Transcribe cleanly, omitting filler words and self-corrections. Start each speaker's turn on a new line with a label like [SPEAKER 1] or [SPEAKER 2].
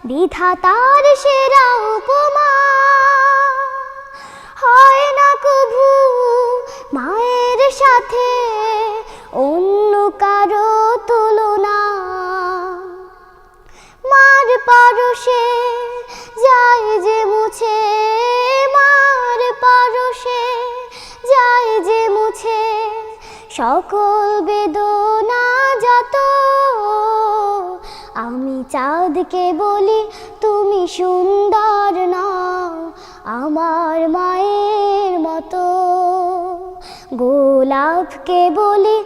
[SPEAKER 1] বিধাতার সেরা উপমা। হয় না কভু মায়ের সাথে অন্য কারো তুলনা। মার পরশে যায় যে মুছে, মার পরশে যায় যে মুছে সকল বেদনা যত। আমি চাঁদকে বলি তুমি সুন্দর নও আমার মায়ের মতো। গোলাপকে বলি